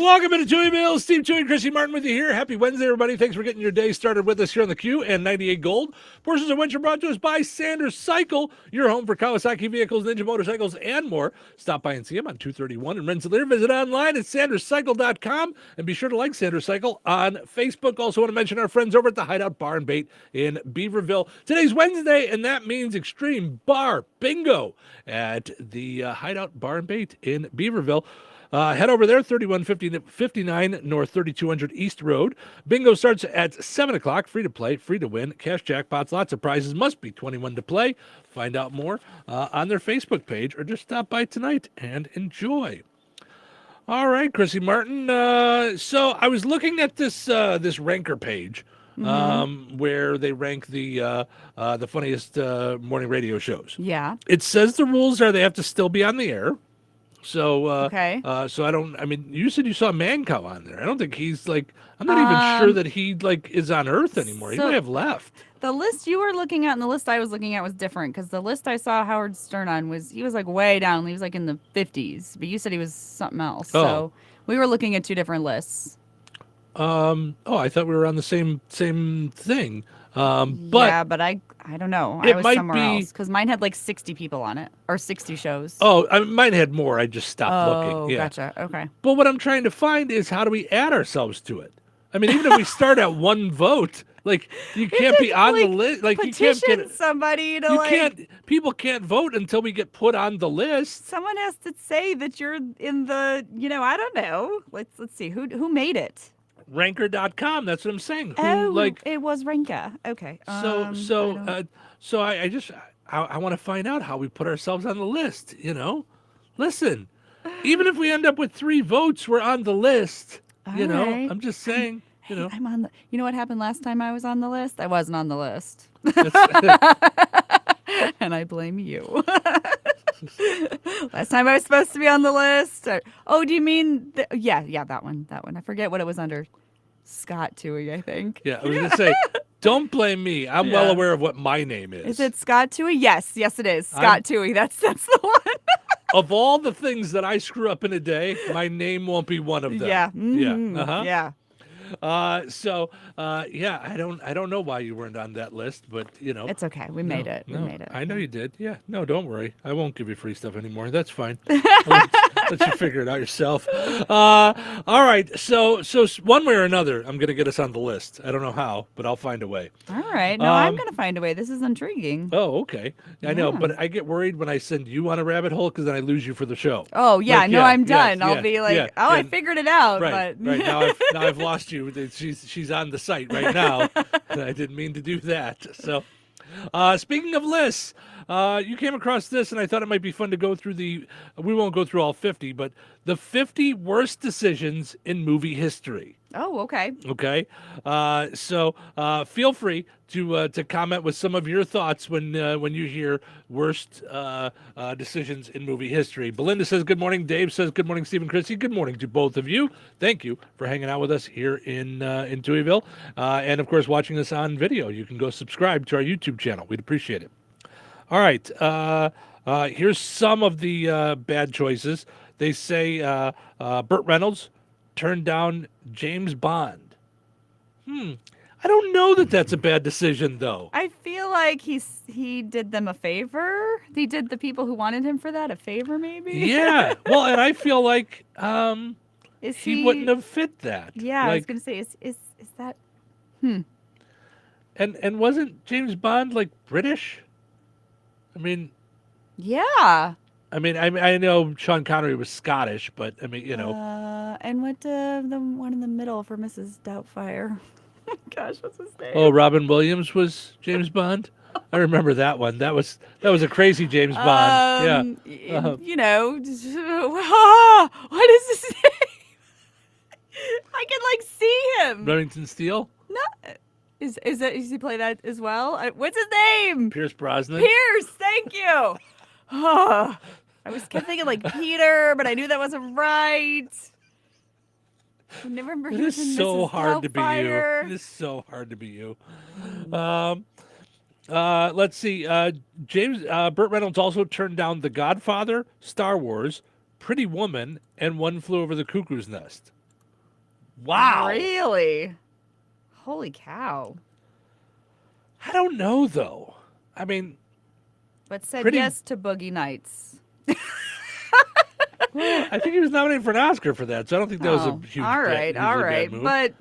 Welcome into Touhyville. Steve Touhy and Chrissy Martin with you here. Happy Wednesday, everybody. Thanks for getting your day started with us here on the Q and 98 Gold. Portions of which are brought to us by Sanders Cycle, your home for Kawasaki vehicles, Ninja motorcycles, and more. Stop by and see them on 231 in Rensselaer. Visit online at sanderscycle.com and be sure to like Sanders Cycle on Facebook. Also want to mention our friends over at the Hideout Bar and Bait in Beaverville. Today's Wednesday, and that means Extreme Bar Bingo at the Hideout Bar and Bait in Beaverville. Head over there, 3159 North 3200 East Road. Bingo starts at 7 o'clock. Free to play, free to win. Cash jackpots, lots of prizes. Must be 21 to play. Find out more on their Facebook page or just stop by tonight and enjoy. All right, Chrissy Martin. So I was looking at this ranker page where they rank the funniest morning radio shows. Yeah. It says the rules are they have to still be on the air. So, Okay. So I mean, you said you saw Mancow on there. I don't think he's I'm not even sure that he is on Earth anymore. He so- might have left. The list you were looking at and the list I was looking at was different because the list I saw Howard Stern on he was way down. He was in the 50s, but you said he was something else. Oh. So we were looking at two different lists. I thought we were on the same thing. But yeah, but I don't know. I it was might somewhere be- else because mine had 60 people on it or 60 shows. mine had more. I just stopped looking. Yeah. Gotcha. Okay. But what I'm trying to find is how do we add ourselves to it? I mean, even if we start at one vote, you can't be on the list. You can't Petition somebody to you can't. People can't vote until we get put on the list. Someone has to say that you're in the. I don't know. Let's see who made it. Ranker.com. That's what I'm saying. It was Renka. Okay. I want to find out how we put ourselves on the list. Listen, even if we end up with 3 votes, we're on the list. All right. I'm just saying. I'm on the. You know what happened last time I was on the list? I wasn't on the list, and I blame you. Last time I was supposed to be on the list. Do you mean? Yeah, that one. I forget what it was under. Scott Touhy, I think. Yeah, I was gonna say, don't blame me. I'm well aware of what my name is. Is it Scott Touhy? Yes, it is. Scott Touhy. That's the one. Of all the things that I screw up in a day, my name won't be one of them. Yeah. Yeah. Uh-huh. Yeah. I don't know why you weren't on that list, but It's okay. We made it. We made it. I know you did. Yeah. No, don't worry. I won't give you free stuff anymore. That's fine. Let you figure it out yourself. All right. So one way or another, I'm gonna get us on the list. I don't know how, but I'll find a way. All right. No, I'm gonna find a way. This is intriguing. Oh, okay. I know, Yeah. but I get worried when I send you on a rabbit hole because then I lose you for the show. Oh yeah. I'm done. I'll be I I figured it out. Right, But right. Now I've lost you. She's on the site right now. I didn't mean to do that. So, speaking of lists, you came across this, and I thought it might be fun to go through we won't go through all 50, but the 50 worst decisions in movie history. Oh, okay. Okay, so feel free to comment with some of your thoughts when you hear worst decisions in movie history. Belinda says good morning. Dave says good morning. Stephen, Chrissy, good morning to both of you. Thank you for hanging out with us here in Touhyville, and of course watching us on video. You can go subscribe to our YouTube channel. We'd appreciate it. All right, here's some of the bad choices. They say Burt Reynolds turned down James Bond. I don't know that that's a bad decision, though. I feel like he did them a favor. He did the people who wanted him for that a favor, maybe. Yeah. Well, and I feel like Is he wouldn't have fit that. Yeah, I was gonna say, is that? And wasn't James Bond British? I mean, Yeah. I know Sean Connery was Scottish, but I mean, And what the one in the middle for Mrs. Doubtfire? Gosh, what's his name? Oh, Robin Williams was James Bond. I remember that one. That was a crazy James Bond. Yeah. What is his name? I can see him. Remington Steele, No, is he play that as well? What's his name? Pierce Brosnan. Pierce. Thank you. I kept thinking Peter, but I knew that wasn't right. I never remember It he was in is so Mrs. hard to be you. Doubtfire. It is so hard to be you. Let's see. Burt Reynolds also turned down The Godfather, Star Wars, Pretty Woman, and One Flew Over the Cuckoo's Nest. Wow. Really? Holy cow. I don't know, though. I mean, But said Pretty- yes to Boogie Nights. well, I think he was nominated for an Oscar for that, so I don't think that was a huge all right, hugely all bad right. move. But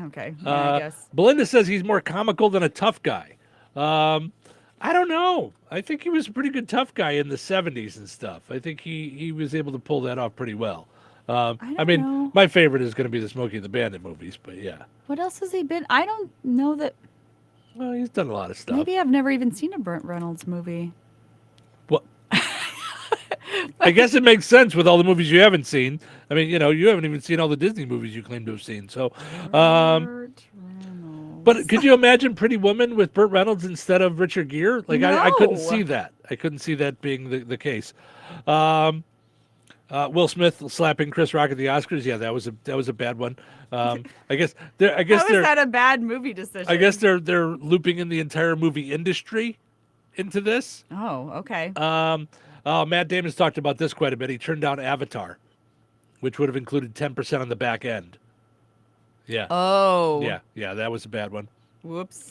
okay, yeah, I guess. Belinda says he's more comical than a tough guy. I don't know. I think he was a pretty good tough guy in the 70s and stuff. I think he was able to pull that off pretty well. I don't mean, know. my favorite is going to be the Smokey and the Bandit movies, but yeah. What else has he been? I don't know that. Well, he's done a lot of stuff. Maybe I've never even seen a Burt Reynolds movie. Well, I guess it makes sense with all the movies you haven't seen. I mean, you haven't even seen all the Disney movies you claim to have seen. So, Burt Reynolds. but could you imagine Pretty Woman with Burt Reynolds instead of Richard Gere? Like, I couldn't No. see that. I couldn't see that being the case. Will Smith slapping Chris Rock at the Oscars. Yeah, that was a bad one. I guess How is that a bad movie decision? I guess they're looping in the entire movie industry into this. Oh, okay. Matt Damon's talked about this quite a bit. He turned down Avatar, which would have included 10% on the back end. Yeah. Oh. Yeah, that was a bad one. Whoops.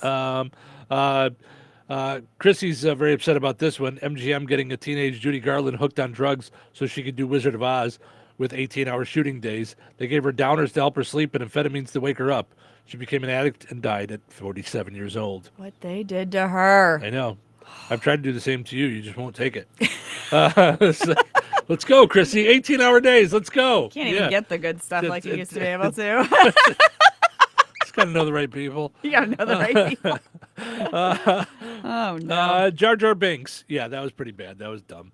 Chrissy's very upset about this one. MGM getting a teenage Judy Garland hooked on drugs so she could do Wizard of Oz with 18-hour shooting days. They gave her downers to help her sleep and amphetamines to wake her up. She became an addict and died at 47 years old. What they did to her. I know. I've tried to do the same to you. You just won't take it. So, let's go, Chrissy. 18-hour days. Let's go. Can't even get the good stuff like you used to be able to. Just got to know the right people. You gotta know the right people. Oh no. Jar Jar Binks. Yeah, that was pretty bad. That was dumb.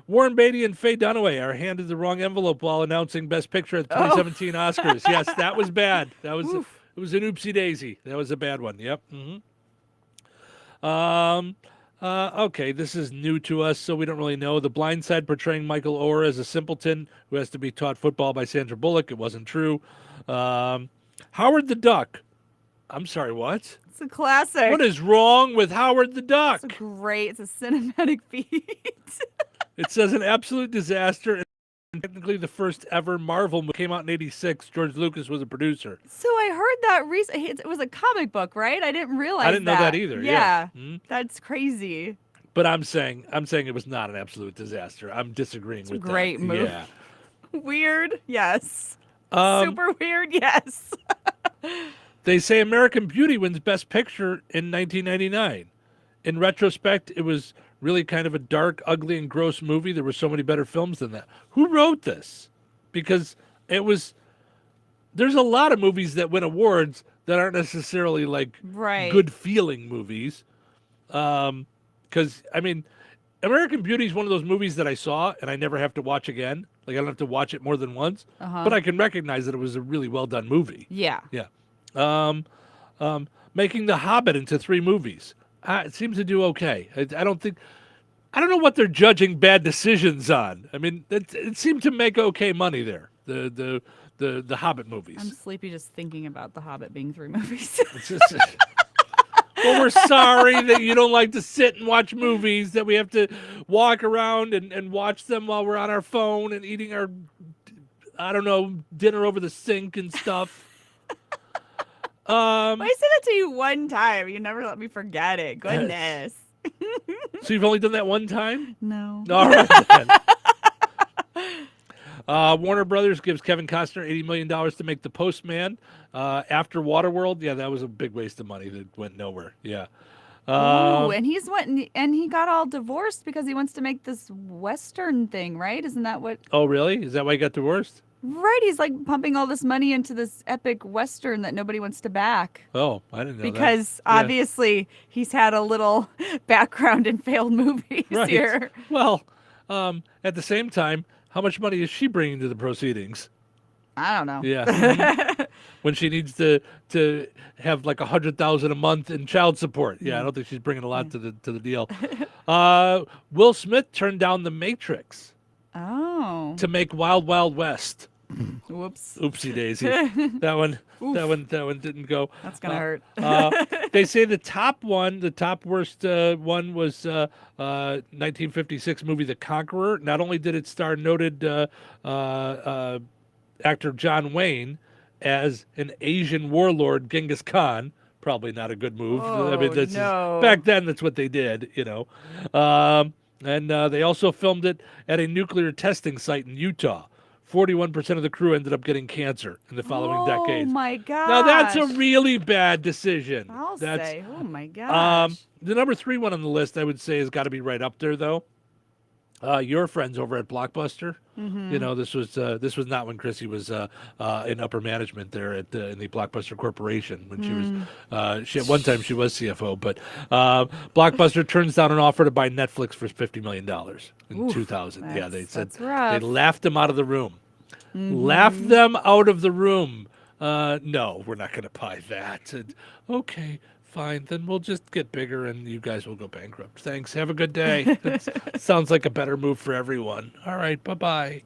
Warren Beatty and Faye Dunaway are handed the wrong envelope while announcing Best Picture at the 2017 Oscars. Yes, that was bad. That was it was an oopsie daisy. That was a bad one. Yep. Okay, this is new to us, so we don't really know. The Blind Side portraying Michael Oher as a simpleton who has to be taught football by Sandra Bullock. It wasn't true. Howard the Duck. I'm sorry, what? It's a classic. What is wrong with Howard the Duck? It's great. It's a cinematic feat. It says an absolute disaster and technically the first ever Marvel movie. Came out in 86. George Lucas was a producer. So I heard that recently. It was a comic book, right? I didn't realize I didn't know that either. Yeah. That's crazy. But I'm saying it was not an absolute disaster. I'm disagreeing with that. Great movie. Yeah. Weird, yes. Um, Super weird, yes. They say American Beauty wins Best Picture in 1999. In retrospect, it was really kind of a dark, ugly, and gross movie. There were so many better films than that. Who wrote this? Because there's a lot of movies that win awards that aren't necessarily like Right. good feeling movies. Because, I mean, American Beauty is one of those movies that I saw and I never have to watch again. Like, I don't have to watch it more than once. But I can recognize that it was a really well done movie. Yeah. Yeah. Making The Hobbit into 3 movies. It seems to do okay. I don't know what they're judging bad decisions on. I mean, it seemed to make okay money there. The Hobbit movies. I'm sleepy just thinking about The Hobbit being 3 movies. It's just, well, we're sorry that you don't like to sit and watch movies, that we have to walk around and watch them while we're on our phone and eating our, I don't know, dinner over the sink and stuff. I said it to you one time. You never let me forget it. Goodness. So you've only done that one time? No. All right, then. Warner Brothers gives Kevin Costner $80 million to make The Postman. After Waterworld, yeah, that was a big waste of money that went nowhere. Yeah. Oh, and he got all divorced because he wants to make this Western thing, right? Isn't that what? Oh, really? Is that why he got divorced? Right, he's like pumping all this money into this epic Western that nobody wants to back. Oh, I didn't know Because that. Yeah. obviously he's had a little background in failed movies Right. here. Well, at the same time, how much money is she bringing to the proceedings? I don't know. Yeah. When she needs to have like $100,000 a month in child support. Yeah, I don't think she's bringing a lot to the deal. Will Smith turned down The Matrix Oh. to make Wild Wild West. Whoops. Oopsie daisy. That one didn't go. That's gonna hurt. They say the top worst one was 1956 movie The Conqueror. Not only did it star noted actor John Wayne as an Asian warlord, Genghis Khan. Probably not a good move. I mean, Oh, this is no. back then. That's what they did, And they also filmed it at a nuclear testing site in Utah. 41% of the crew ended up getting cancer in the following decades. Oh my gosh. Now that's a really bad decision. I'll That's say. Oh my gosh. the number 3 one on the list. I would say has got to be right up there though. Your friends over at Blockbuster. Mm-hmm. This was not when Chrissy was in upper management there at in the Blockbuster Corporation when she was at one time she was CFO. But Blockbuster turns down an offer to buy Netflix for $50 million in 2000. Yeah, they said that's rough. they laughed them out of the room. Laughed them out of the room. No, we're not going to buy that. And, okay. Fine, then we'll just get bigger and you guys will go bankrupt. Thanks. Have a good day. That sounds like a better move for everyone. All right, bye-bye.